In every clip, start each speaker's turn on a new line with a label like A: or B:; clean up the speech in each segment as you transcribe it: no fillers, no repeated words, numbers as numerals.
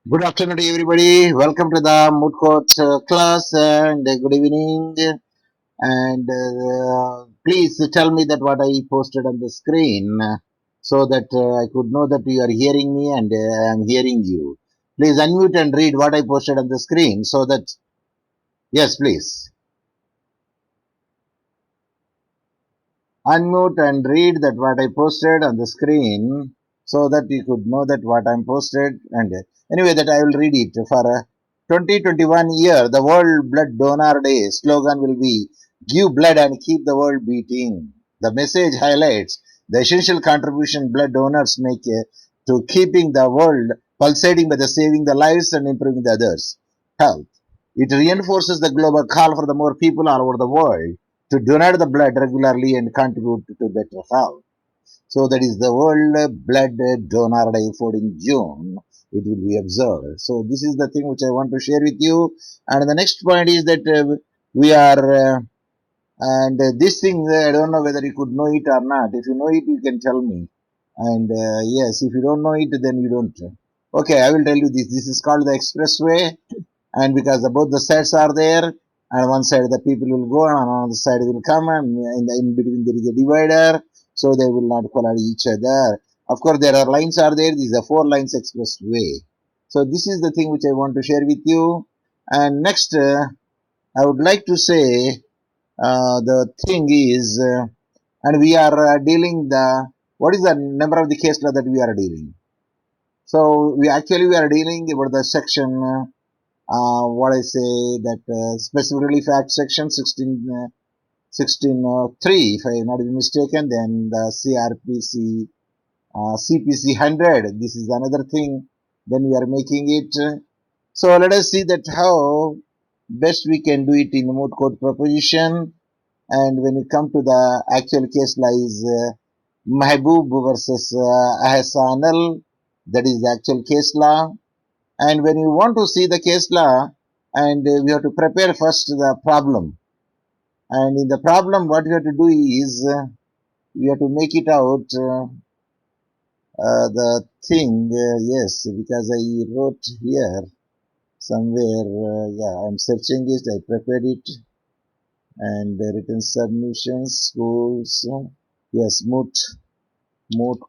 A: Good afternoon, everybody. Welcome to the Mood Court class and good evening. And please tell me that what I posted on the screen so that I could know that you are hearing me and I am hearing you. Please unmute and read what I posted on the screen so that, yes, please. Unmute and read that what I posted on the screen so that you could know that what I'm posted and anyway that I will read it for 2021 year the World Blood Donor Day slogan will be give blood and keep the world beating. The message highlights the essential contribution blood donors make to keeping the world pulsating by the saving the lives and improving the others health. It reinforces the global call for the more people all over the world to donate the blood regularly and contribute to better health. So that is the World Blood Donor Day 14 June. It will be observed. So this is the thing which I want to share with you. And the next point is that we are and this thing I don't know whether you could know it or not. If you know it, you can tell me. And yes, if you don't know it, then you don't. Okay, I will tell you this. This is called the expressway, and because both the sides are there, and one side the people will go and another side will come, and in between there is a divider, so they will not collide each other. Of course there are lines are there. These are 4 lanes expressway. So this is the thing which I want to share with you. And next I would like to say the thing is and we are dealing the what is the number of the case law that we are dealing. So we are dealing about the section what I say that specific relief act section 16 3 if I am not mistaken, then the CRPC CPC 100, this is another thing, then we are making it. So let us see that how best we can do it in moot court proposition. And when we come to the actual case law is Mahboob versus Ahsanal, that is the actual case law. And when you want to see the case law, and we have to prepare first the problem. And in the problem, what we have to do is we have to make it out the thing. Yes, because I wrote here somewhere. Yeah, I'm searching it. I prepared it and written submissions, schools. Yes, moot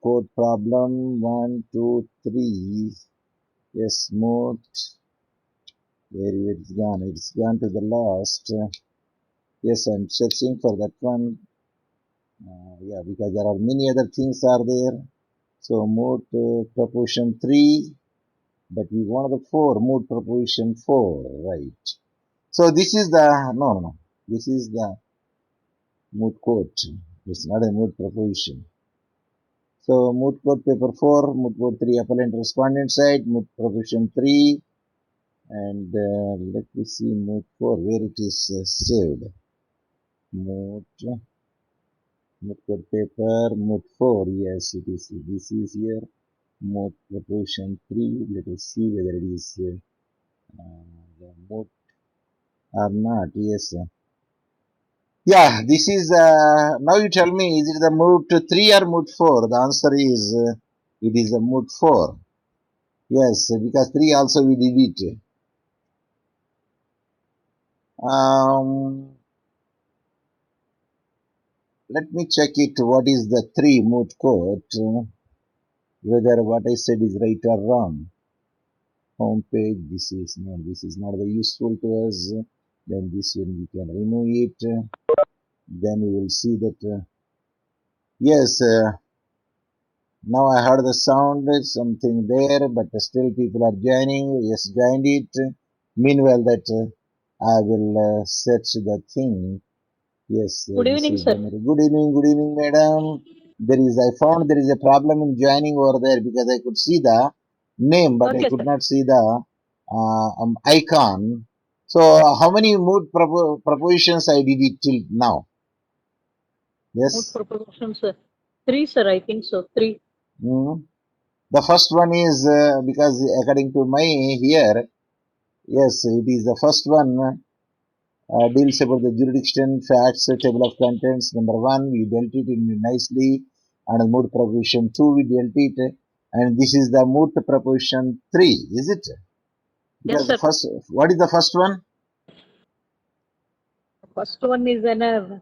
A: code problem 1, 2, 3. Yes, moot. Where it's gone? It's gone to the last. Yes, I'm searching for that one. Yeah, because there are many other things are there. So moot proposition 3, but we want the 4. Moot proposition 4, right? So this is the no. This is the moot court. It's not a moot proposition. So moot court paper 4, moot court 3, appellant respondent side, moot proposition 3, and let me see moot 4 where it is saved. Moot court paper moot 4. Yes, it is. This is here. Moot proposition 3. Let us see whether it is the moot or not. Yes. Yeah, this is. Now you tell me, is it the moot 3 or moot 4? The answer is it is a moot 4. Yes, because 3 also we did it. Let me check it. What is the 3 moot court? Whether what I said is right or wrong. Home page. This is not the useful to us. Then this one we can remove it. Then we will see that. Yes. Now I heard the sound. Something there, but still people are joining. Yes, joined it. Meanwhile, that I will search the thing. Yes,
B: Good
A: this
B: evening,
A: is the
B: sir.
A: matter. Good evening, madam. I found there is a problem in joining over there because I could see the name, but I
B: Okay,
A: could
B: sir.
A: not see the icon. So, how many mood propositions I did it till now?
B: Mood
A: Yes.
B: proposition, sir. Three, sir. I think so. Three.
A: Mm. The first one is because according to my here, yes, it is the first one. Deals about the jurisdiction, facts, table of contents. Number 1, we dealt it in nicely. And mood provision 2, we dealt it. and this is the moot proposition 3, is it? Because
B: Yes, sir.
A: what is the first one?
B: First one is an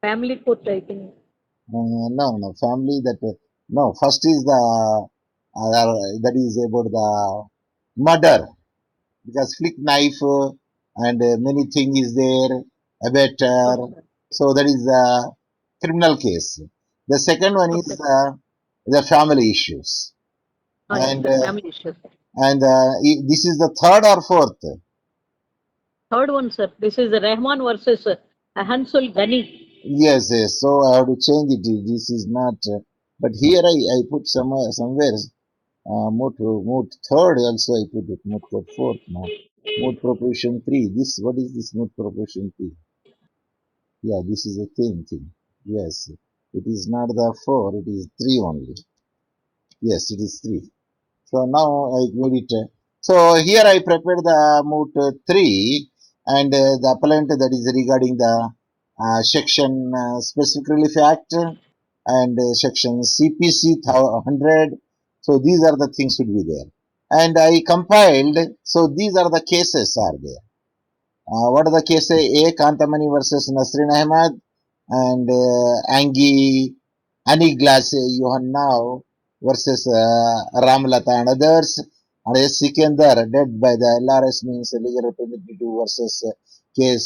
B: family court, I think.
A: No, family that, no, first is that is about the murder, because flick knife and many thing is there, abater,
B: Okay.
A: so that is the criminal case. The second one
B: Okay.
A: is the family issues,
B: Yes,
A: and
B: sir. Family issues.
A: this is the third or fourth.
B: Third one, sir. This is Rahman versus Hansul Ghani.
A: Yes, yes. So I have to change it. This is not. But here I put somewhere moot third also I put it. Moot code fourth now. Moot proposition 3. This, what is this moot proposition 3? Yeah, this is the same thing. Yes, it is not the 4. It is 3 only. Yes, it is 3. So now I made it. So here I prepared the moot 3 and the appellant, that is regarding the section specific relief act and section CPC 100. So these are the things should be there. And I compiled. So these are the cases are there. What are the cases? A. Kantamani versus Nasrin Ahmad and Angie Aniglas Yohanna versus Ramlata and others. And S. Sikandar, dead by the LRS, means legal representative versus K.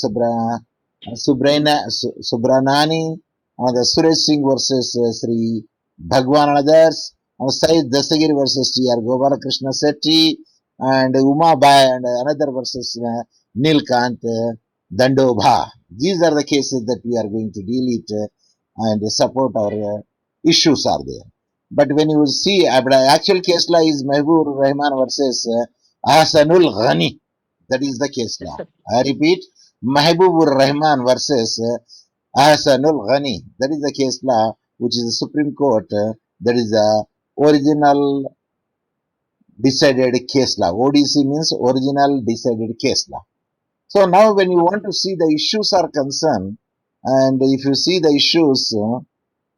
A: Subranani. And the Suresh Singh versus Sri Bhagwan and others. And Said Dasagiri versus T.R. Gopalakrishna Setti. And Uma Bai and another versus Nilkant Dandobha. These are the cases that we are going to deal it and support our issues are there. But when you see, the actual case law is Mehboob Rahman versus Ahsanul Ghani. That is the case
B: Yes,
A: law.
B: sir.
A: I repeat, Mehboob Rahman versus Ahsanul Ghani. That is the case law, which is the Supreme Court. That is the original decided case law. ODC means original decided case law. So now when you want to see the issues are concerned, and if you see the issues,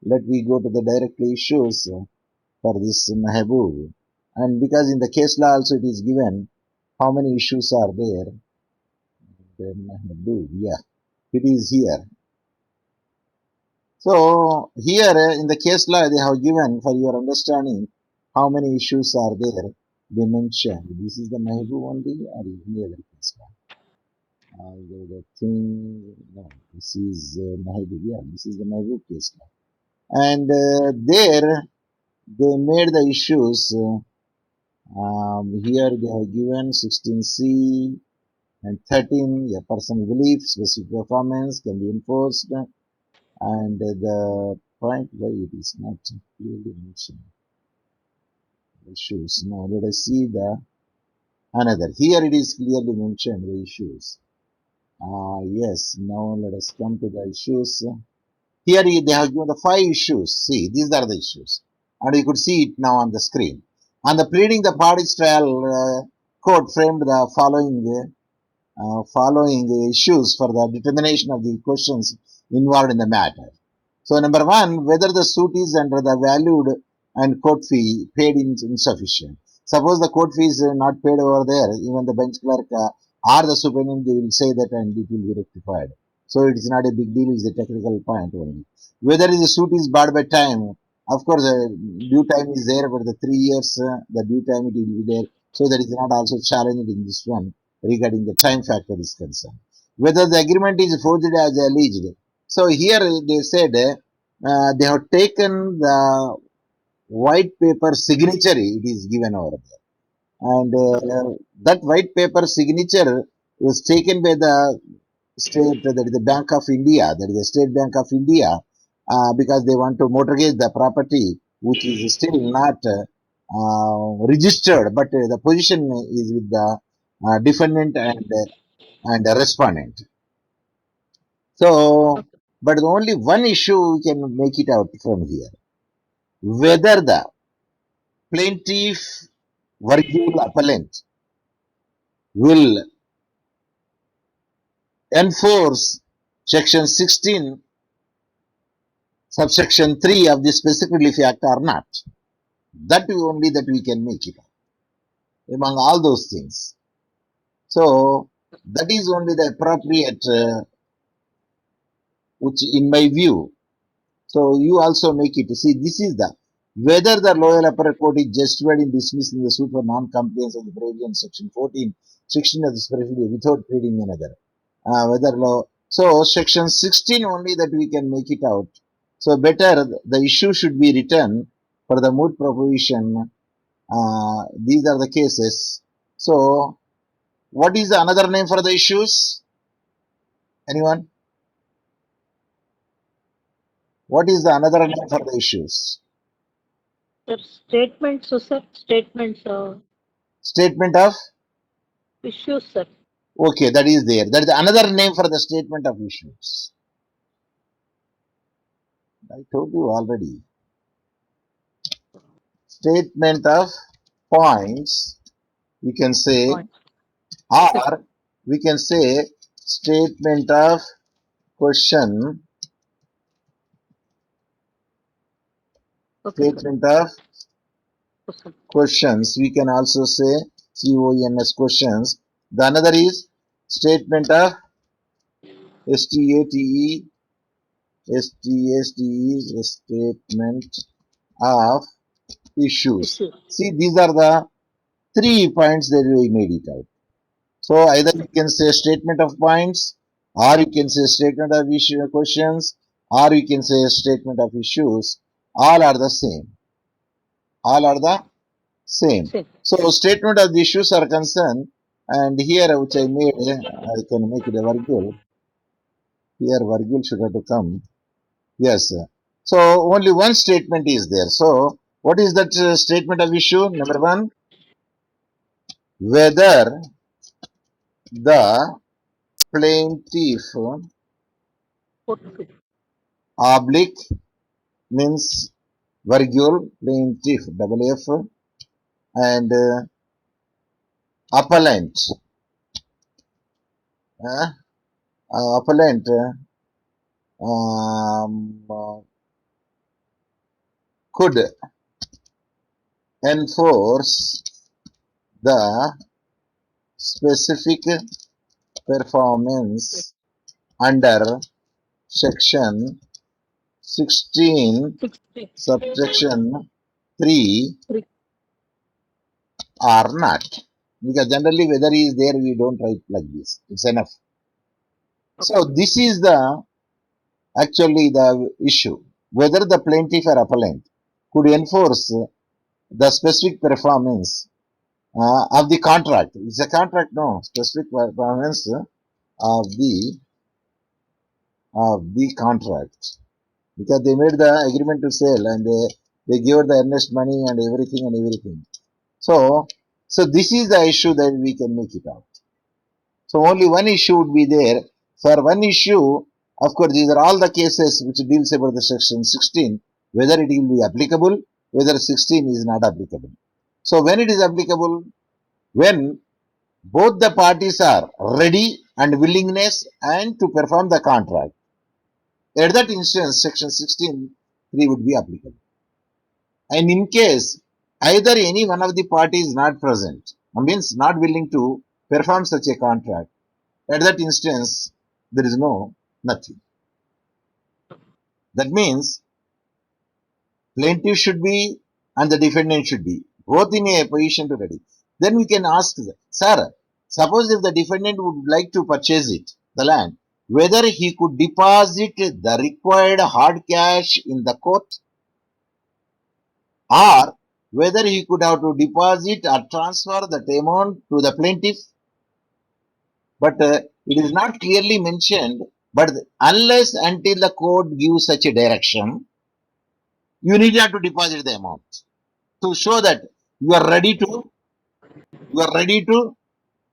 A: let me go to the directly issues for this Mehboob. And because in the case law also it is given how many issues are there. The Mehboob, yeah, it is here. So here in the case law they have given for your understanding how many issues are there. They mentioned this is the Mehboob only or is here the case law. The thing, no, this is Mehboob, yeah, this is the Mehboob case law. And there they made the issues, here they have given 16C and 13, a personal belief, specific performance can be enforced, and the point why it is not clearly mentioned. Issues. Now let us see the another. Here it is clearly mentioned the issues. Yes, now let us come to the issues. Here they have given the 5 issues. See, these are the issues. And you could see it now on the screen. On the pleading, the parties trial court framed the following issues for the determination of the questions involved in the matter. So number 1, whether the suit is under the valued and court fee paid insufficient. Suppose the court fee is not paid over there, even the bench clerk or the superintendent, they will say that and it will be rectified. So it is not a big deal, it's a technical point only. Whether the suit is barred by time, of course, due time is there, but the 3 years, the due time it will be there. So that is not also challenged in this one regarding the time factor is concerned. Whether the agreement is forged as alleged. So here they said they have taken the white paper signature, it is given over there. And that white paper signature was taken by the state, that is the Bank of India, that is the State Bank of India, because they want to mortgage the property, which is still not registered, but the position is with the defendant and the respondent. So, but only one issue we can make it out from here. Whether the plaintiff virgule appellant will enforce section 16 subsection 3 of the Specific Relief Act or not. That only that we can make it among all those things. So that is only the appropriate, which in my view. So you also make it. See, this is the whether the lower upper court is justified in dismissing the suit for non-compliance of the provision section 14, 16 of the specifically without pleading another. Whether law. So section 16 only that we can make it out. So better the issue should be written for the moot proposition. These are the cases. So what is the another name for the issues? Anyone? What is the another name for the issues?
B: Sir, statements, sir. Statements,
A: Statement of?
B: issues, sir.
A: Okay, that is there. That is another name for the statement of issues. I told you already. Statement of points, we can say,
B: Point.
A: or we can say statement of question,
B: Okay, sir.
A: statement of
B: Question.
A: questions. We can also say CONS questions. The another is statement of STATE, statement of issues.
B: Issue.
A: See, these are the 3 points that we made it out. So either you can say statement of points, or you can say statement of issue questions, or you can say statement of issues. All are the same. All are the same.
B: Same.
A: So statement of the issues are concerned, and here which I made, I can make it a virgule. Here virgule should have to come. Yes. So only one statement is there. So what is that statement of issue? Number 1, whether the plaintiff oblique means virgule plaintiff double F and appellant appellant could enforce the specific performance under section 16
B: 16.
A: subsection 3
B: 3.
A: or not, because generally whether he is there we don't write like this, it's enough. So this is the actually the issue, whether the plaintiff or appellant could enforce the specific performance of the contract. It's a contract, no, specific performance of the contract, because they made the agreement to sell and they gave the earnest money and everything. So this is the issue that we can make it out. So only one issue would be there. For one issue, of course, these are all the cases which deals about the section 16, whether it will be applicable, whether 16 is not applicable. So when it is applicable, when both the parties are ready and willingness and to perform the contract, at that instance, section 16(3) would be applicable. And in case either any one of the parties is not present, means not willing to perform such a contract, at that instance, there is nothing. That means plaintiff should be and the defendant should be both in a position to ready. Then we can ask, sir, suppose if the defendant would like to purchase it, the land, whether he could deposit the required hard cash in the court, or whether he could have to deposit or transfer that amount to the plaintiff. But it is not clearly mentioned, but unless until the court gives such a direction, you need not to deposit the amount to show that you are ready to,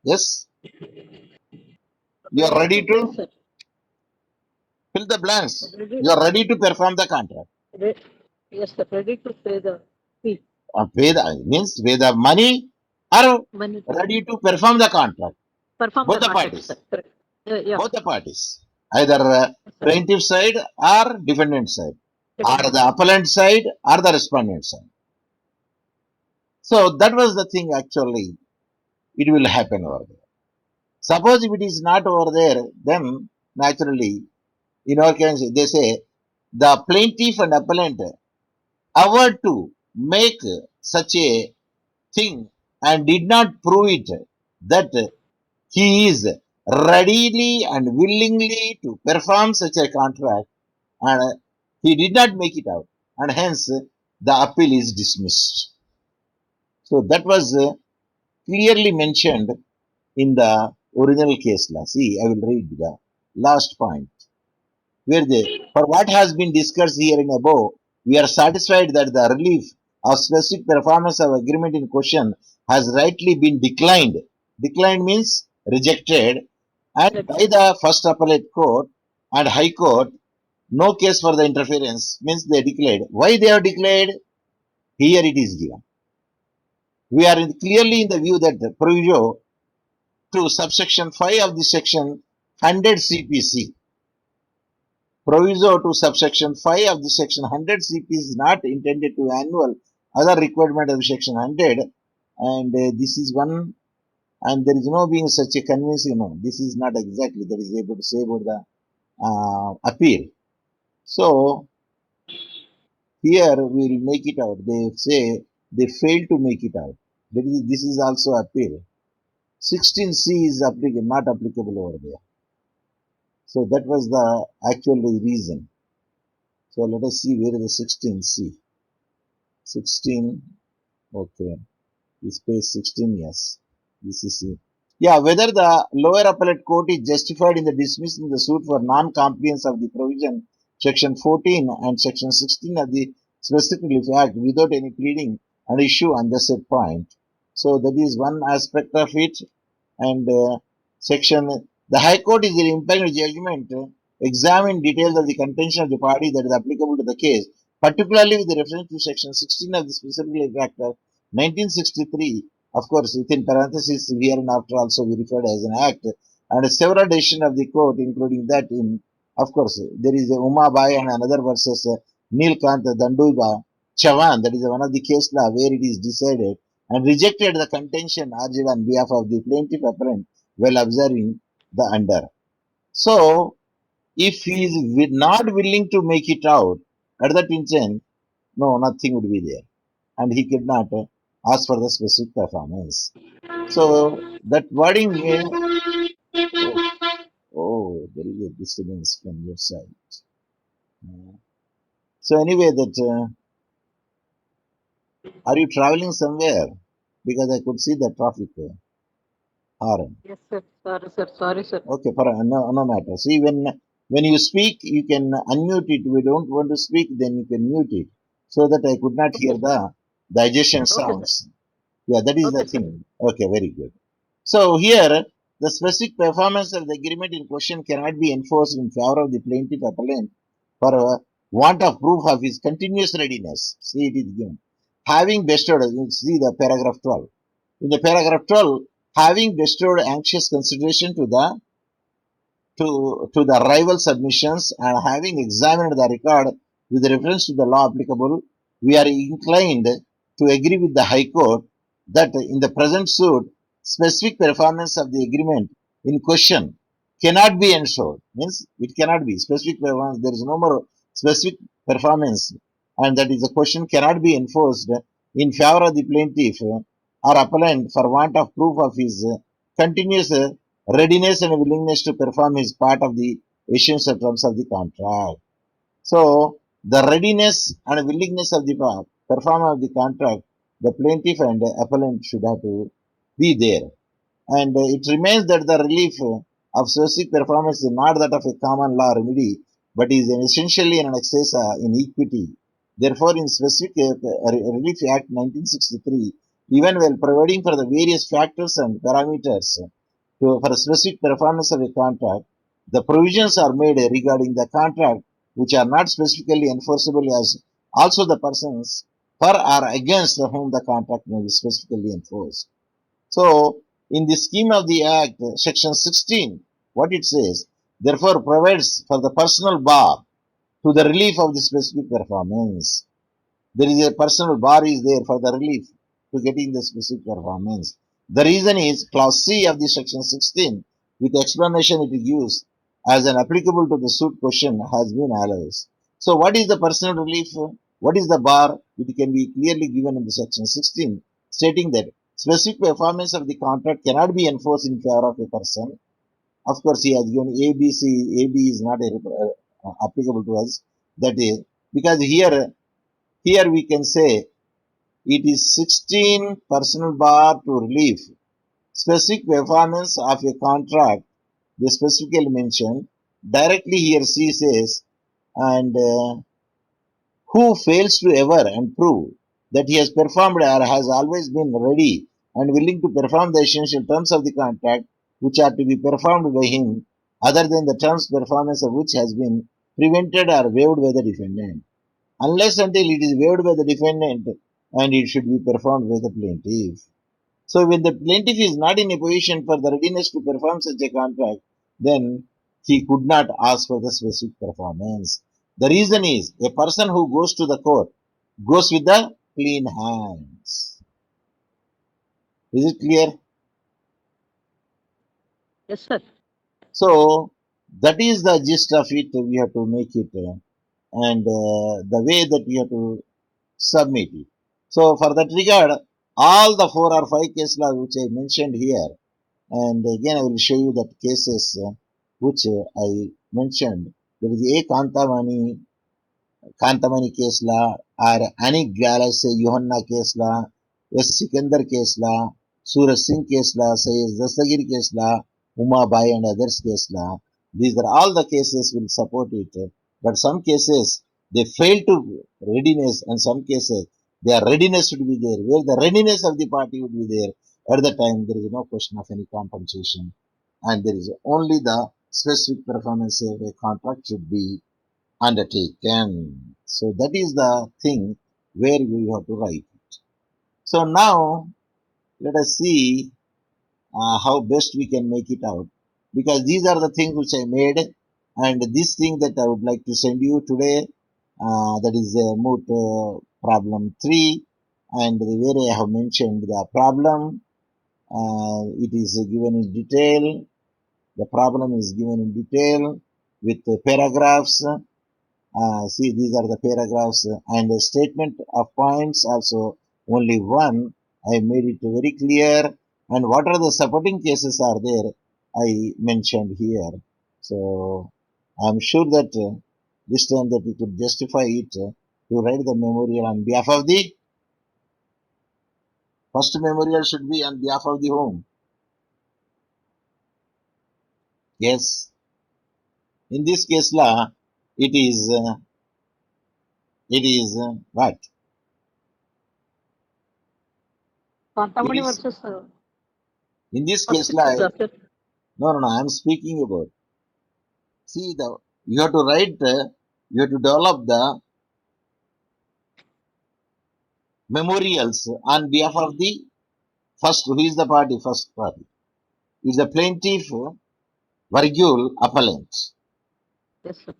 A: yes, you are ready
B: Yes,
A: to
B: sir.
A: fill the blanks.
B: Ready.
A: You are ready to perform the contract.
B: Yes, sir. Ready to pay the fee.
A: Pay the money or
B: Money.
A: ready to perform the contract.
B: Perform
A: Both
B: the
A: the
B: contract,
A: parties.
B: sir. Correct. Yeah.
A: Both the parties. Either plaintiff side or defendant side, or the appellant side or the respondent side. So that was the thing actually. It will happen over there. Suppose if it is not over there, then naturally, in our case, they say the plaintiff and appellant aver to make such a thing and did not prove it, that he is readily and willingly to perform such a contract, and he did not make it out, and hence the appeal is dismissed. So that was clearly mentioned in the original case law. See, I will read the last point. Where for what has been discussed here and above, we are satisfied that the relief of specific performance of agreement in question has rightly been declined. Declined means rejected, and by the first appellate court and high court, no case for the interference means they declared. Why they have declared? Here it is given. We are clearly in the view that the proviso to subsection 5 of the section 100 CPC. Proviso to subsection 5 of the section 100 CP is not intended to annul other requirement of section 100, and this is one, and there is no being such a convincing, this is not exactly that is able to say about the appeal. So here we will make it out. They say they failed to make it out. This is also appeal. 16C is not applicable over there. So that was the actual reason. So let us see where is the 16C. 16, okay. This page 16, yes. This is it. Yeah, whether the lower appellate court is justified in the dismissing the suit for non-compliance of the provision section 14 and section 16 of the Specific Relief Act without any pleading and issue on the said point. So that is one aspect of it. And the High Court is the implied judgment examine details of the contention of the party that is applicable to the case, particularly with reference to section 16 of the Specific Relief Act of 1963. Of course, within parentheses, here and after also we referred as an act, and several decisions of the court, including that in, of course, there is a Umabai and another versus Neelkant Danduba Chavan, that is one of the case law where it is decided and rejected the contention urged on behalf of the plaintiff appellant while observing the under. So, if he is not willing to make it out, at that instant, no, nothing would be there. And he could not ask for the specific performance. So, that wording here, there is a disturbance from your side. So, anyway, that are you traveling somewhere? Because I could see the traffic horn.
B: Yes, sir. Sorry, sir.
A: Okay, no matter. See, when you speak, you can unmute it. We don't want to speak, then you can mute it, so that I could not hear the digestion sounds. Yeah, that is the thing. Okay, very good. So here, the specific performance of the agreement in question cannot be enforced in favor of the plaintiff appellant for want of proof of his continuous readiness. See, it is given. Having bestowed, see the paragraph 12. In the paragraph 12, having bestowed anxious consideration to the rival submissions and having examined the record with reference to the law applicable, we are inclined to agree with the High Court that in the present suit, specific performance of the agreement in question cannot be ensured. Means it cannot be specific performance. There is no more specific performance, and that is the question cannot be enforced in favor of the plaintiff or appellant for want of proof of his continuous readiness and willingness to perform his part of the essential terms of the contract. So, the readiness and willingness of the performer of the contract, the plaintiff and the appellant should have to be there. And it remains that the relief of specific performance is not that of a common law remedy, but is essentially an excess in equity. Therefore, in Specific Relief Act 1963, even while providing for the various factors and parameters for specific performance of a contract, the provisions are made regarding the contract which are not specifically enforceable as also the persons for or against whom the contract may be specifically enforced. So, in the scheme of the Act, section 16, what it says, therefore provides for the personal bar to the relief of the specific performance. There is a personal bar is there for the relief. to getting the specific performance. The reason is clause C of the section 16 with explanation it gives as an applicable to the suit question has been allowed. So what is the personal relief? What is the bar? It can be clearly given in the section 16 stating that specific performance of the contract cannot be enforced in favor of a person. Of course, he has given A, B, C. A, B is not applicable to us. That is because here we can say it is 16 personal bar to relief. Specific performance of a contract, the specifically mentioned, directly here C says, and who fails to ever and prove that he has performed or has always been ready and willing to perform the essential terms of the contract which are to be performed by him other than the terms performance of which has been prevented or waived by the defendant. Unless until it is waived by the defendant and it should be performed by the plaintiff. So when the plaintiff is not in a position for the readiness to perform such a contract, then he could not ask for the specific performance. The reason is a person who goes to the court goes with the clean hands. Is it clear?
B: Yes, sir.
A: So that is the gist of it. We have to make it and the way that we have to submit it. So for that regard, all the 4 or 5 case law which I mentioned here, and again I will show you that cases which I mentioned. There is A. Kantamani case law, or Anik Galaxy Yohanna case law, S. Sikandar case law, Suraj Singh case law, Sayyid Dastagir case law, Uma Bai and others case law. These are all the cases will support it. But some cases they fail to readiness, and some cases their readiness should be there. Where the readiness of the party would be there, at the time there is no question of any compensation, and there is only the specific performance of a contract should be undertaken. So that is the thing where we have to write it. So now let us see how best we can make it out, because these are the things which I made, and this thing that I would like to send you today, that is moot problem 3, and where I have mentioned the problem, it is given in detail. The problem is given in detail with paragraphs. See, these are the paragraphs and the statement of points also only one. I made it very clear. And what are the supporting cases are there, I mentioned here. So I'm sure that this time that we could justify it to write the memorial on behalf of the first memorial should be on behalf of the home. Yes. In this case law, it is what?
B: Kantamani
A: It is,
B: versus
A: in this
B: first
A: case law,
B: case law, sir.
A: no, I'm speaking about. See, you have to write, you have to develop the memorials on behalf of the first, who is the party, first party. Is the plaintiff, virgule, appellant.
B: Yes, sir.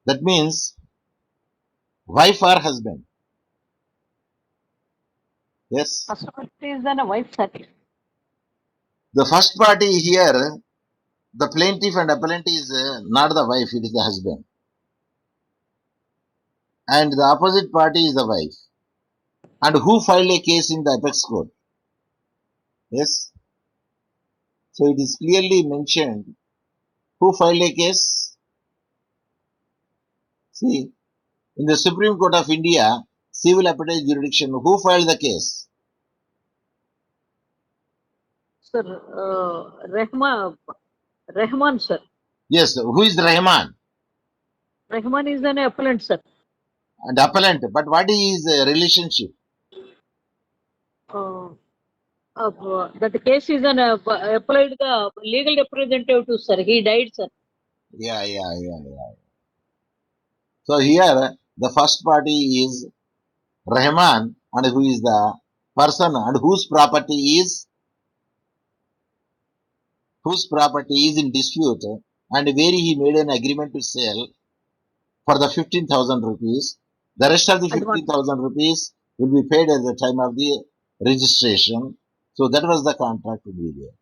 A: That means wife or husband. Yes.
B: First party is then a wife, sir.
A: The first party here, the plaintiff and appellant is not the wife, it is the husband. And the opposite party is the wife. And who filed a case in the apex court? Yes. So it is clearly mentioned who filed a case. See, in the Supreme Court of India, civil appellate jurisdiction, who filed the case?
B: Sir, Rahman, sir.
A: Yes, who is Rahman?
B: Rahman is an appellant, sir.
A: And appellant, but what is the relationship?
B: That case is an applied the legal representative to sir. He died, sir.
A: Yeah. So here, the first party is Rahman, and who is the person and whose property is in dispute, and where he made an agreement to sell for the 15,000 rupees. The rest of the 15,000 rupees will be paid at the time of the registration. So that was the contract to be there.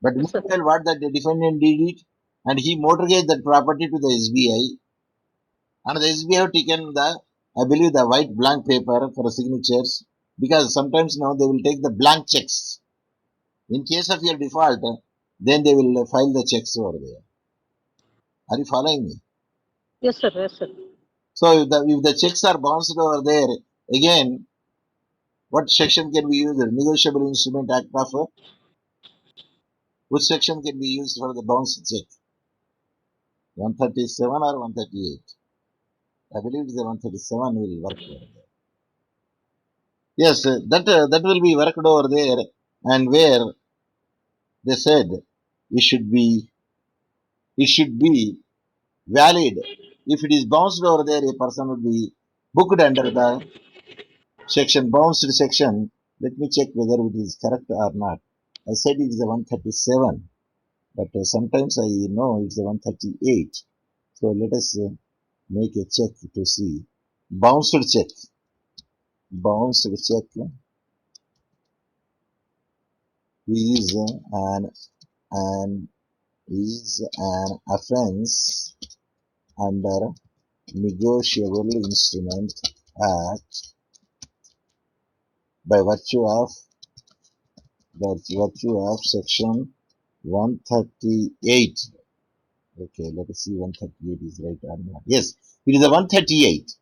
A: But
B: Yes, sir.
A: meanwhile, what the defendant did it, and he mortgaged that property to the SBI, and the SBI have taken the, I believe, the white blank paper for signatures, because sometimes now they will take the blank checks. In case of your default, then they will file the checks over there. Are you following me?
B: Yes, sir. Yes, sir.
A: So if the checks are bounced over there, again, what section can be used? Negotiable Instrument Act of which section can be used for the bounced check? 137 or 138? I believe the 137 will work over there. Yes, that will be worked over there, and where they said it should be valid. If it is bounced over there, a person will be booked under the section, bounced section. Let me check whether it is correct or not. I said it is a 137, but sometimes I know it's a 138. So let us make a check to see. Bounced check. Bounced check is an offense under Negotiable Instrument Act by virtue of section 138. Okay, let us see 138 is right or not. Yes, it is a 138.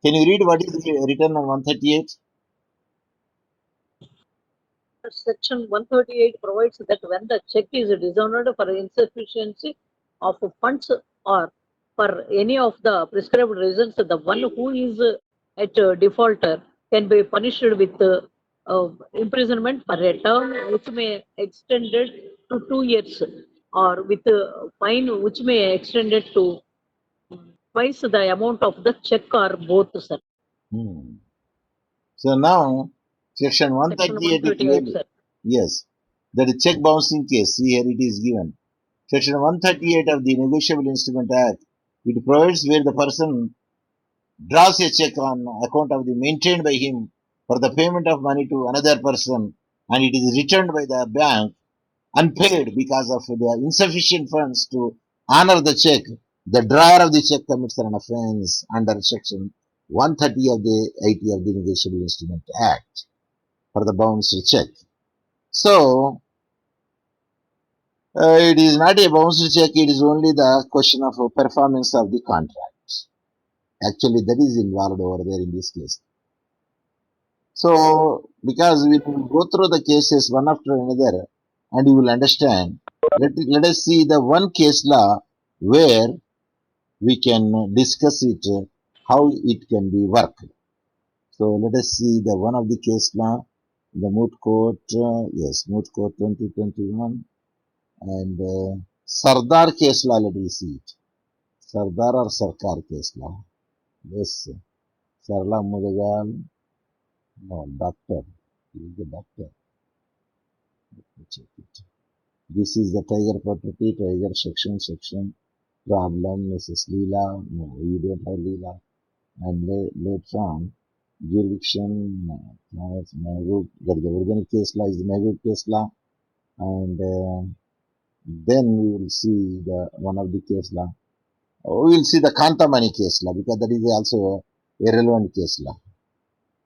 A: Can you read what is written on 138?
B: Section 138 provides that when the check is dishonored for insufficiency of funds or for any of the prescribed reasons, the one who is at defaulter can be punished with imprisonment for a term which may extended to 2 years, or with fine which may extended to twice the amount of the check, or both, sir.
A: So now, section
B: Section
A: 138
B: 138,
A: clearly,
B: sir.
A: yes, that is check bouncing case. See here it is given. Section 138 of the Negotiable Instrument Act, it provides where the person draws a check on account of the maintained by him for the payment of money to another person, and it is returned by the bank unpaid because of the insufficient funds to honor the check. The drawer of the check commits an offense under section 130 of the 80 of the Negotiable Instrument Act for the bounced check. So, it is not a bounced check, it is only the question of performance of the contract. Actually, that is involved over there in this case. So, because we will go through the cases one after another and you will understand, let us see the one case law where we can discuss it, how it can be worked. So, let us see the one of the case law, the Moot Court, yes, Moot Court 2021, and Sardar case law, let me see it. Sardar or Sarkar case law. Yes, Sarla Mudagal, no, doctor. He is the doctor. Let me check it. This is the Tiger property, Tiger section, problem, Mrs. Leela, no, you don't have Leela. And later on, jurisdiction, now it's Mehboob, the original case law is the Mehboob case law, and then we will see the one of the case law. We will see the Kantamani case law, because that is also a relevant case law.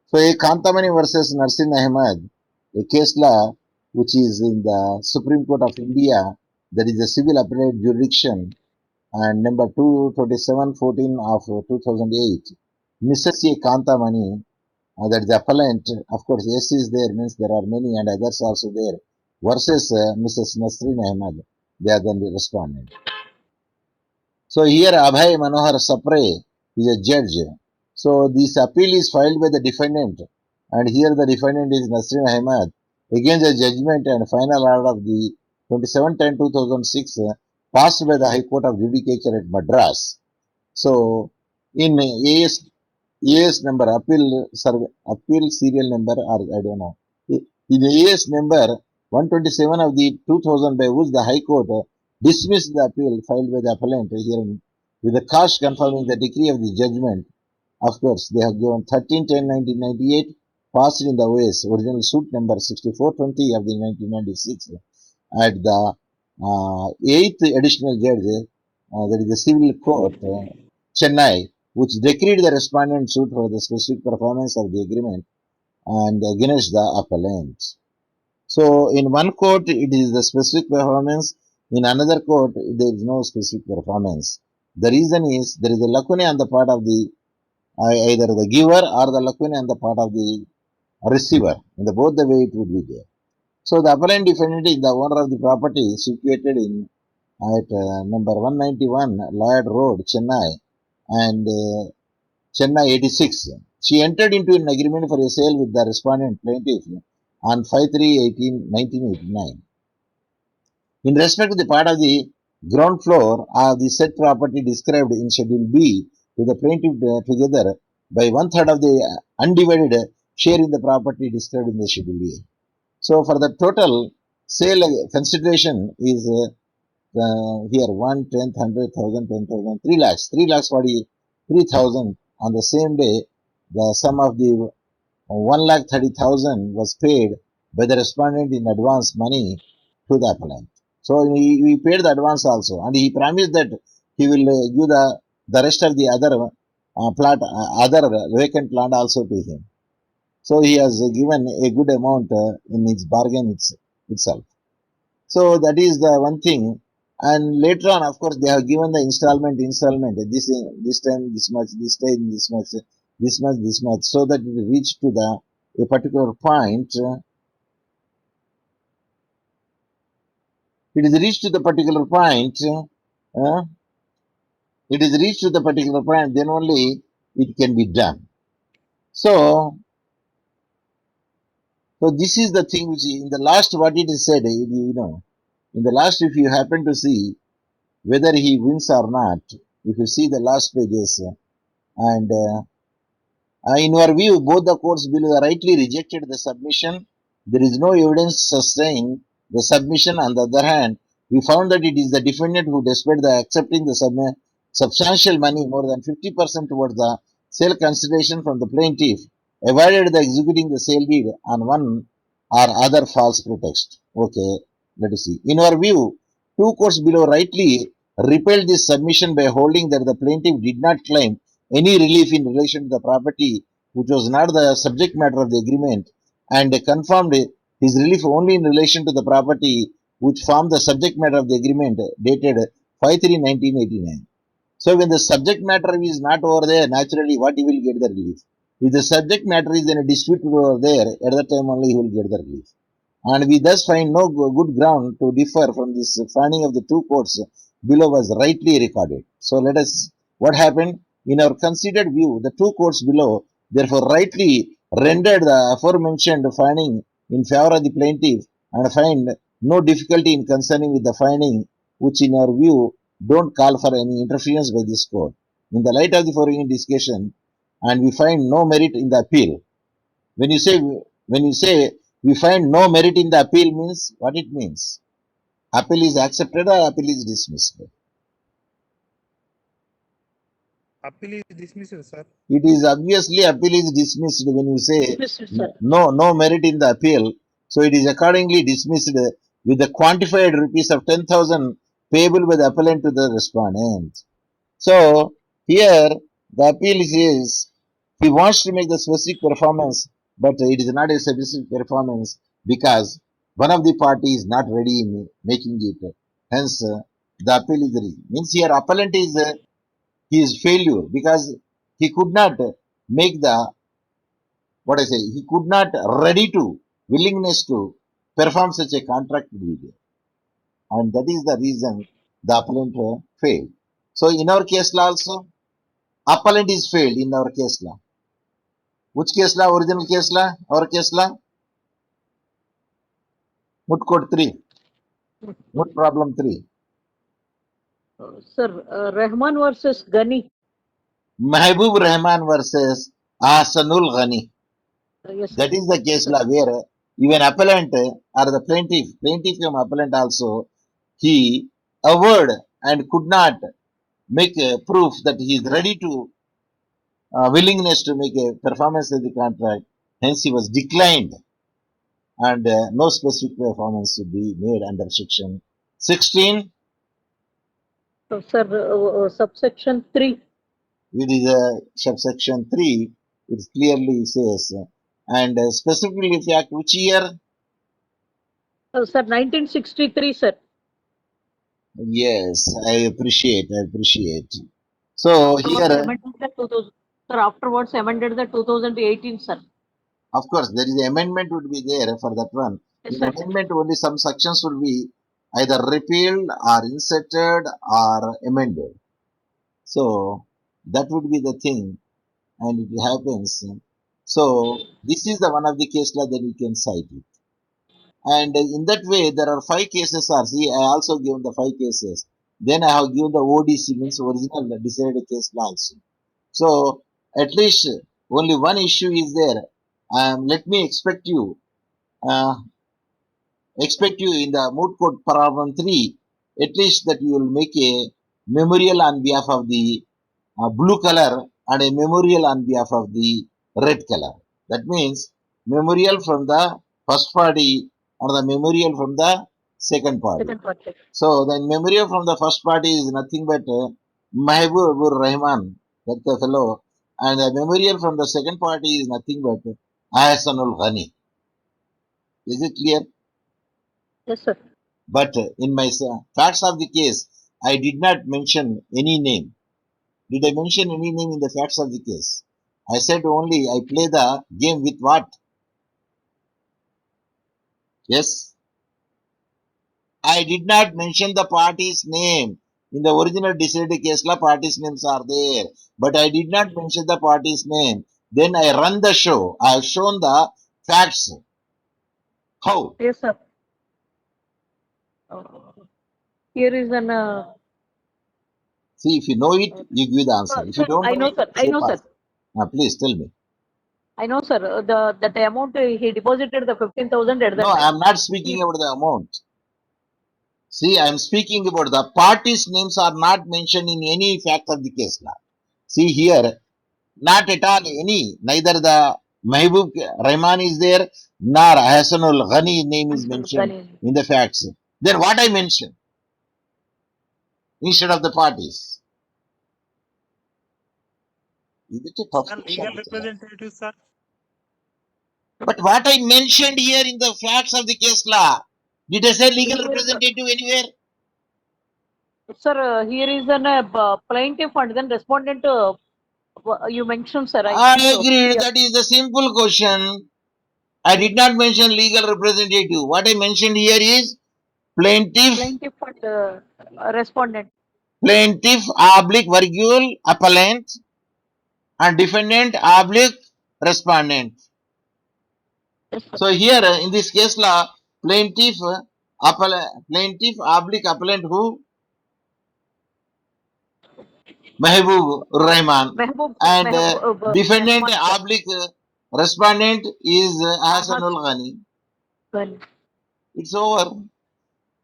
A: So a Kantamani versus Narsin Ahmed, a case law which is in the Supreme Court of India, that is a civil appellate jurisdiction, and number 22714 of 2008. Mrs. A. Kantamani, that is the appellant, of course S is there, means there are many and others also there, versus Mrs. Nasreen Ahmed, they are then the respondent. So here Abhay Manohar Sapre is a judge. So this appeal is filed by the defendant, and here the defendant is Nasreen Ahmed against the judgment and final order of the 27/10/2006 passed by the High Court of Judicature at Madras. So in AS number appeal serial number, or I don't know, in AS number 127 of the 2000, by which the High Court dismissed the appeal filed by the appellant hearing with the cause confirming the decree of the judgment. Of course, they have given 13/10/1998 passed in the OS, original suit number 6420 of the 1996, at the 8th additional judge, that is the civil court, Chennai, which decreed the respondent suit for the specific performance of the agreement and against the appellant. So in one court it is the specific performance, in another court there is no specific performance. The reason is there is a lacuna on the part of the either the giver or the lacuna on the part of the receiver. In the both the way it would be there. So the appellant defendant is the owner of the property situated in at number 191 Lloyd Road, Chennai, and Chennai 86. She entered into an agreement for a sale with the respondent plaintiff on 5/3/1989. In respect to the part of the ground floor of the said property described in Schedule B to the plaintiff together by 1/3 of the undivided share in the property described in the Schedule A. So for the total sale consideration is here 1, 10, 100, 1000, 10,000, 3 lakhs, 3,43,000 on the same day. The sum of the 1,30,000 was paid by the respondent in advance money to the appellant. So he paid the advance also, and he promised that he will give the rest of the other plot, other vacant land also to him. So he has given a good amount in his bargain itself. So that is the one thing. And later on, of course, they have given the installment. This time this much, this time this much, this much, this much, so that it reached to a particular point. It is reached to the particular point. It is reached to the particular point. Then only it can be done. So this is the thing which in the last what it is said. In the last, if you happen to see whether he wins or not, if you see the last pages, and in your view, both the courts below rightly rejected the submission. There is no evidence sustaining the submission. On the other hand, we found that it is the defendant who, despite the accepting the substantial money, more than 50% towards the sale consideration from the plaintiff, avoided the executing the sale deed on one or other false pretext. Okay, let us see. In our view, two courts below rightly repelled this submission by holding that the plaintiff did not claim any relief in relation to the property which was not the subject matter of the agreement, and confirmed his relief only in relation to the property which formed the subject matter of the agreement dated 5/3/1989. So when the subject matter is not over there, naturally what he will get the relief? If the subject matter is in a dispute over there, at that time only he will get the relief. And we thus find no good ground to differ from this finding of the two courts below was rightly recorded. So let us, what happened? In our considered view, the two courts below therefore rightly rendered the aforementioned finding in favor of the plaintiff, and find no difficulty in concerning with the finding which in our view don't call for any interference by this court. In the light of the foregoing discussion, and we find no merit in the appeal. When you say we find no merit in the appeal, means what it means? Appeal is accepted or appeal is dismissed?
C: Appeal is dismissed, sir.
A: It is obviously appeal is dismissed when you say
B: Dismissed, sir.
A: no merit in the appeal. So it is accordingly dismissed with the quantified rupees of 10,000 payable by the appellant to the respondent. So here the appeal is he wants to make the specific performance, but it is not a specific performance because one of the party is not ready in making it. Hence, the appeal is the reason. Means here appellant is his failure because he could not make the he could not ready to willingness to perform such a contract with you, and that is the reason the appellant failed. So in our case law also, appellant is failed in our case law. Which case law? Original case law? Our case law? Moot code 3. Moot problem 3.
B: Sir, Rahman versus Ghani.
A: Mahbub Rahman versus Ahsanul Ghani.
B: Yes,
A: That is the case law where even appellant or the plaintiff from appellant also, he averred and could not make a proof that he is ready to willingness to make a performance of the contract, Hence, he was declined, and no specific performance should be made under section 16.
B: So, sir, subsection 3.
A: It is subsection 3. It clearly says, and specifically fact which year?
B: Sir, 1963, sir.
A: Yes, I appreciate. So
B: Afterwards
A: here,
B: amended the 2000. Sir, afterwards amended the 2018, sir.
A: of course, there is amendment would be there for that one.
B: Yes,
A: In
B: sir.
A: amendment, only some sections would be either repealed or inserted or amended. So that would be the thing, and it happens. So this is the one of the case law that we can cite it. And in that way, there are 5 cases are, see, I also given the 5 cases. Then I have given the ODC, means original decided case law also. So at least only one issue is there. Let me expect you in the moot court paragraph 3, at least that you will make a memorial on behalf of the blue color and a memorial on behalf of the red color. That means memorial from the first party and the memorial from the second party.
B: Second part, sir.
A: So the memorial from the first party is nothing but Mahbubur Rahman, that the fellow, and the memorial from the second party is nothing but Ahsanul Ghani. Is it clear?
B: Yes, sir.
A: But in my facts of the case, I did not mention any name. Did I mention any name in the facts of the case? I said only I play the game with what? Yes. I did not mention the party's name. In the original decided case law, parties' names are there. But I did not mention the party's name. Then I run the show. I have shown the facts. How?
B: Yes, sir. Here is an.
A: See, if you know it, you give the answer. If you
B: Sir,
A: don't
B: I know,
A: it,
B: sir. I
A: say
B: know,
A: pass.
B: sir.
A: Please tell me.
B: I know, sir. The amount he deposited the 15,000 at that
A: No, I
B: time.
A: am not speaking about the amount. See, I am speaking about the parties' names are not mentioned in any fact of the case law. See here, not at all any, neither the Mahbub Rahman is there, nor Ahsanul Ghani name is mentioned in the facts. Then what I mentioned instead of the parties? Is it a tough
C: Sir,
A: question?
C: legal representative, sir.
A: But what I mentioned here in the facts of the case law, did I say legal representative anywhere?
B: Sir, here is an plaintiff and then respondent. You mentioned, sir.
A: I
B: think so.
A: agree.
B: Yeah.
A: That is the simple question. I did not mention legal representative. What I mentioned here is plaintiff
B: And respondent.
A: plaintiff oblique virgule appellant and defendant oblique respondent.
B: Yes, sir.
A: So here in this case law, plaintiff oblique appellant who? Mahbub Rahman. And defendant
B: Rahman,
A: oblique respondent is Ahsanul Ghani.
B: sir.
A: It's over.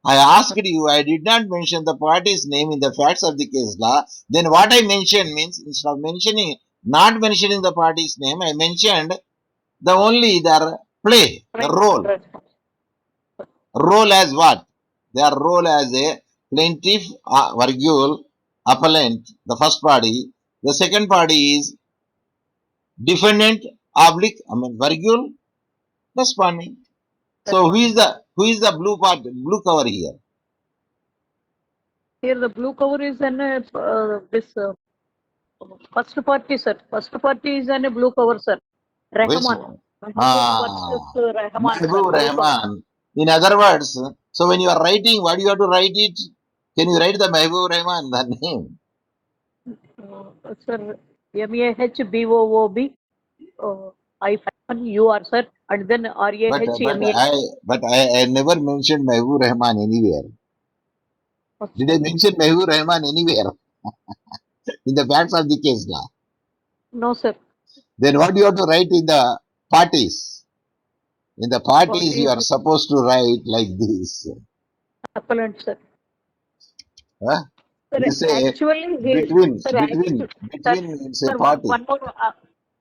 A: I asked you, I did not mention the party's name in the facts of the case law. Then what I mentioned means, instead of not mentioning the party's name, I mentioned the only their play, the role. Role as what? Their role as a plaintiff, virgule, appellant, the first party. The second party is defendant, virgule, responding. So who is the blue cover here?
B: Here the blue cover is an this first party, sir. First party is an blue cover, sir. Rahman.
A: Mahbub Rahman. In other words, so when you are writing, what do you have to write it? Can you write the Mahbub Rahman, the name?
B: Sir, MAHBOOB, IUR, sir, and then RAHMA.
A: But I never mentioned Mahbub Rahman anywhere. Did I mention Mahbub Rahman anywhere? In the facts of the case law?
B: No, sir.
A: Then what do you have to write in the parties? In the parties, you are supposed to write like this.
B: Appellant, sir.
A: Huh?
B: Sir,
A: You say
B: actually,
A: between
B: sir,
A: say
B: sir,
A: party.
B: one more,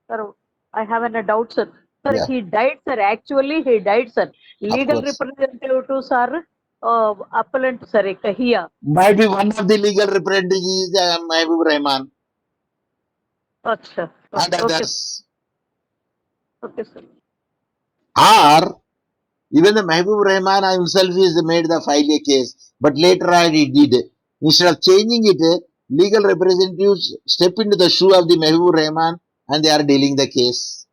B: sir, I have a doubt, sir. Sir,
A: Yeah,
B: he died, sir. Actually, he died, sir. Legal
A: course.
B: representatives are appellant, sir. Here.
A: Might be one of the legal representatives is Mahbub Rahman
B: Acha.
A: and
B: Okay,
A: others.
B: okay, sir.
A: Or even the Mahbub Rahman himself is made the file a case, but later on he did. Instead of changing it, legal representatives step into the shoe of the Mahbub Rahman and they are dealing the case.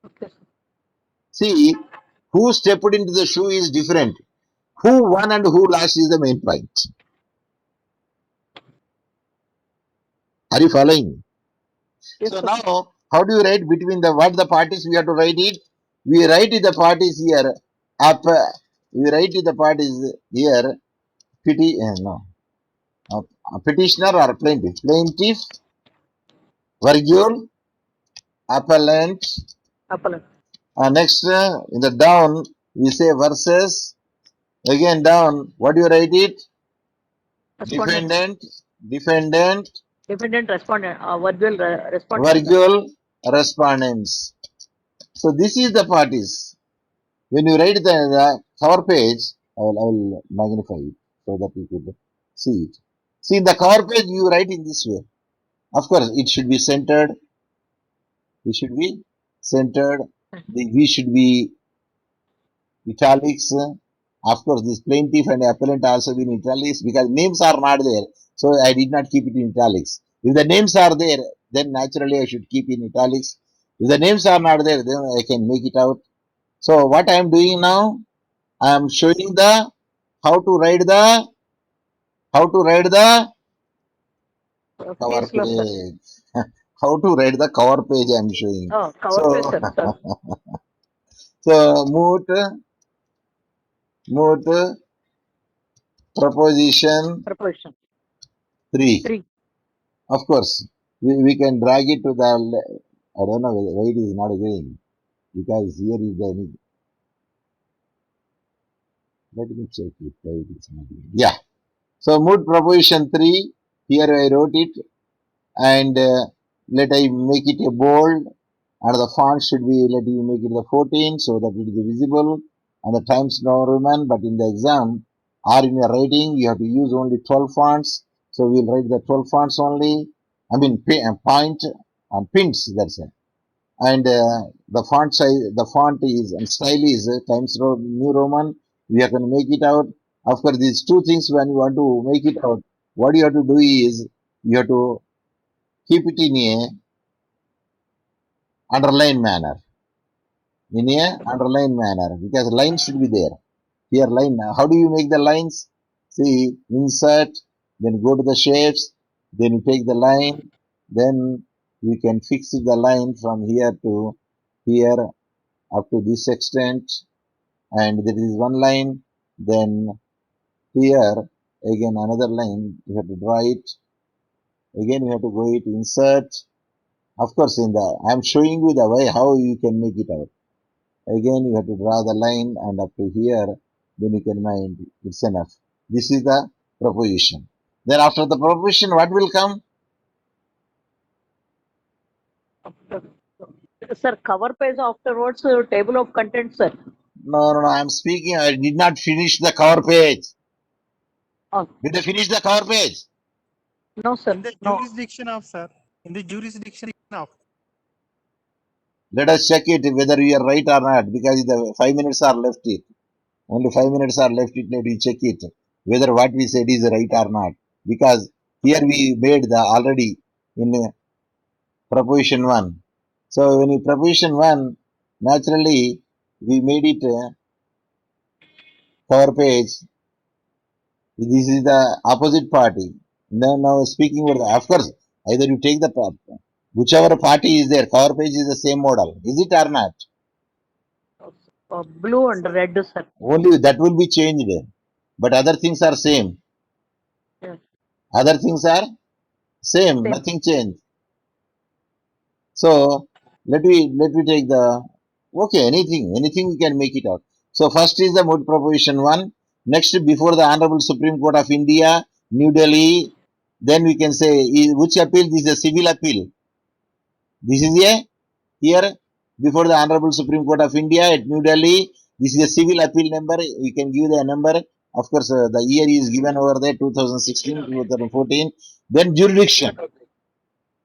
B: Okay, sir.
A: See, who stepped into the shoe is different. Who won and who lost is the main point. Are you following?
B: Yes,
A: So
B: sir.
A: now, how do you write between the what the parties we have to write it? We write the parties here up. We write the parties here. Petitioner or plaintiff. Plaintiff, virgule, appellant.
B: Appellant.
A: Next, in the down, we say versus. Again down, what do you write it?
B: Respondent.
A: Defendant, defendant,
B: Defendant respondent. Virtual respondent, sir.
A: virgule, respondents. So this is the parties. When you write the cover page, I will magnify it so that you could see it. See, in the cover page, you write in this way. Of course, it should be centered. It should be centered. We should be italics. Of course, this plaintiff and appellant also be in italics because names are not there. So I did not keep it in italics. If the names are there, then naturally I should keep in italics. If the names are not there, then I can make it out. So what I am doing now, I am showing the how to write the cover
B: Case law, sir.
A: page. How to write the cover page I am showing.
B: Oh, cover page,
A: So
B: sir.
A: so moot proposition
B: Proposition.
A: 3.
B: 3.
A: Of course, we can drag it to the. I don't know why it is not going because here is the. Let me check it. Why it is not going. Yeah. So moot proposition 3. Here I wrote it and let I make it a bold and the font should be, let you make it the 14 so that it is visible and the Times New Roman, but in the exam or in your writing you have to use only 12 fonts, so we'll write the 12 fonts only. I mean point and pins, that's it. And the font size, the font is and style is Times New Roman. We are going to make it out. Of course, these two things when you want to make it out, what you have to do is you have to keep it in a underline manner. In a underline manner because line should be there. Here line. How do you make the lines? See, insert, then go to the shapes, then you take the line, then you can fix the line from here to here up to this extent, and there is one line. Then here again another line. You have to draw it. Again you have to go it insert. Of course, in the I am showing you the way how you can make it out. Again you have to draw the line and up to here, then you can mind it's enough. This is the proposition. Then after the proposition, what will come?
B: Sir, cover page afterwards, table of contents, sir.
A: No, I am speaking. I did not finish the cover page.
B: Oh,
A: Did I finish the cover page?
B: no, sir.
C: In the
B: No.
C: jurisdiction of, sir. In the jurisdiction of.
A: Let us check it whether we are right or not because the 5 minutes are left it. Only 5 minutes are left it. Let me check it whether what we said is right or not. Because here we made the already in proposition 1. So when you proposition 1, naturally we made it cover page. This is the opposite party. Now speaking about the, of course, either you take the whichever party is there, cover page is the same model. Is it or not?
B: Blue and red, sir.
A: Only that will be changed. But other things are same.
B: Yes.
A: Other things are same. Nothing changed. So let me take the okay, anything we can make it out. So first is the moot proposition 1. Next, before the Honorable Supreme Court of India, New Delhi, then we can say which appeal? This is a civil appeal. This is a here before the Honorable Supreme Court of India at New Delhi. This is a civil appeal number. We can give the number. Of course, the year is given over there, 2016, 2014. Then jurisdiction.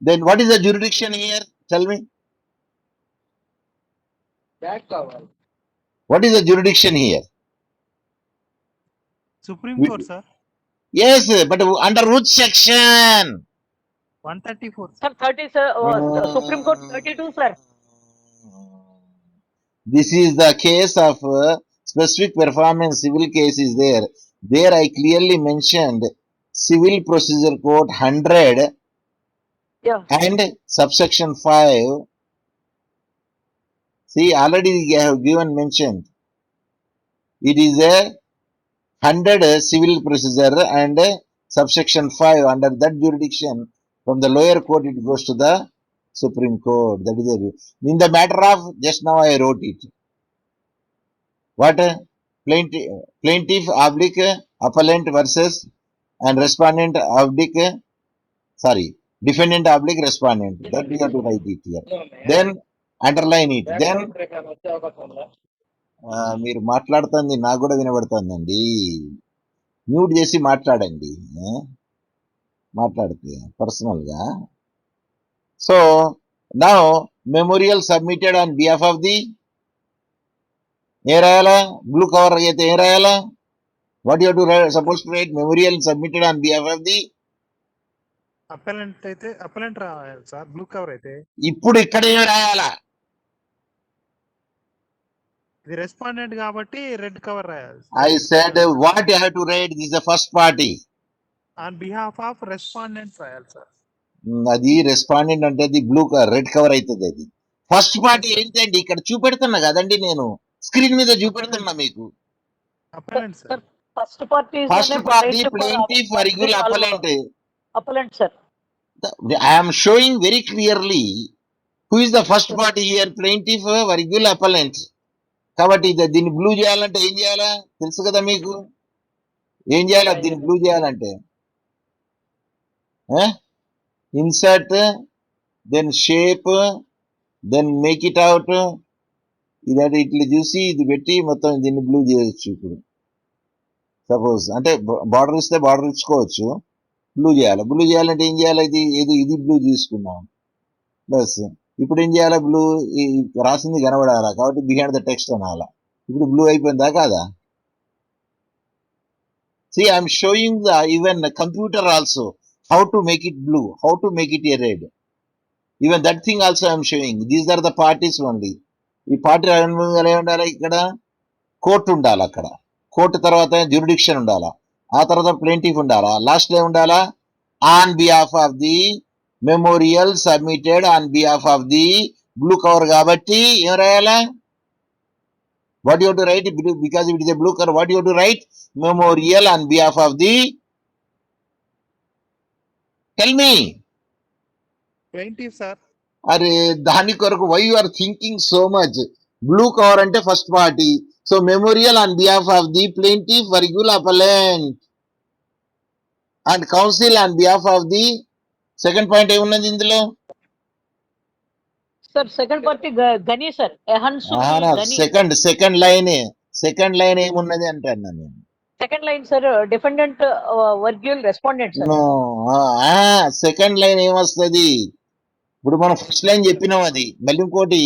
A: Then what is the jurisdiction here? Tell me. What is the jurisdiction here?
C: Supreme
A: We-
C: Court, sir.
A: Yes, but under which section?
C: 134.
B: Sir, 30, sir, Supreme Court 32, sir.
A: This is the case of specific performance civil case is there. There I clearly mentioned Civil Procedure Code 100
B: Yeah.
A: and subsection 5. See, already I have given mentioned. It is a 100 civil procedure and subsection 5 under that jurisdiction. From the lower court it goes to the Supreme Court. That is it. In the matter of just now I wrote it. What? Plaintiff oblique appellant versus and respondent oblique, sorry, defendant oblique respondent. That we have to write it here. Then underline it. Then మీరు మాట్లాడుతుంది నాకు కూడా వినబడుతుందండి. Mute చేసి మాట్లాడండి, మాట్లాడితే personal గా. So now memorial submitted on behalf of the, ఏం రాయాలా? బ్లూ కవర్ అయితే ఏం రాయాలా? What you to suppose to write? Memorial submitted on behalf of the.
C: Appellant అయితే అపెలెంట్ రాయాలి సార్. బ్లూ కవర్ అయితే
A: ఇప్పుడు ఇక్కడ ఏం రాయాలా?
C: ఇది రెస్పాండెంట్ కాబట్టి రెడ్ కవర్ రాయాలి.
A: I said what you have to write. This is the first party.
C: On behalf of respondent రాయాలి సార్.
A: అది రెస్పాండెంట్ అంటే అది బ్లూ కవర్, రెడ్ కవర్ అవుతుంది. అది ఫస్ట్ పార్టీ ఏంటండి? ఇక్కడ చూపెడుతున్నా కదండి, నేను స్క్రీన్ మీద చూపెడుతున్నా మీకు.
C: Appellant sir.
B: First party is
A: first
B: the
A: party plaintiff arguable appellant.
B: appellant, sir.
A: I am showing very clearly who is the first party here. Plaintiff arguable appellant. కాబట్టి దీన్ని బ్లూ చేయాలంటే ఏం చేయాలా తెలుసు కదా మీకు? ఏం చేయాలి దీన్ని బ్లూ చేయాలంటే? Insert, then shape, then make it out. ఇది ఇట్లా చూసి ఇది పెట్టి మొత్తం దీన్ని బ్లూ చేయొచ్చు. ఇప్పుడు సపోజ్ అంటే బార్డర్ ఇస్తే బార్డర్ ఇచ్చుకోవచ్చు. బ్లూ చేయాలి. బ్లూ చేయాలంటే ఏం చేయాలి? ఇది బ్లూ తీసుకున్నాం బస్. ఇప్పుడు ఏం చేయాలి? బ్లూ రాసింది కనబడాలా, కాబట్టి బిహైండ్ ద టెక్స్ట్ అనాలా. ఇప్పుడు బ్లూ అయిపోయిందా కాదా? See, I am showing the even the computer also how to make it blue, how to make it a red. Even that thing also I am showing. These are the parties only. ఈ party ఏమి ఉండాలి? ఇక్కడ court ఉండాలి. అక్కడ court తర్వాత jurisdiction ఉండాలా, ఆ తర్వాత ప్లేంటిఫ్ ఉండాలా, లాస్ట్ లో ఉండాలా on behalf of the memorial submitted on behalf of the blue cover. కాబట్టి ఏం రాయాలా? What you to write? Because it is a blue cover, what you to write? Memorial on behalf of the, tell me.
C: Plaintiff sir.
A: అరే దాని కొరకు why you are thinking so much? Blue cover అంటే first party. So memorial on behalf of the plaintiff arguable appellant and counsel on behalf of the. Second point ఏమున్నది ఇందులో?
B: Sir, second party Gani, sir.
A: Second line ఏమున్నది అంటాను నేను.
B: Second line, sir, defendant arguable respondent, sir.
A: Second line ఏమొస్తుంది? ఇప్పుడు మనం first line చెప్పినాం, అది మళ్ళీ ఇంకోటి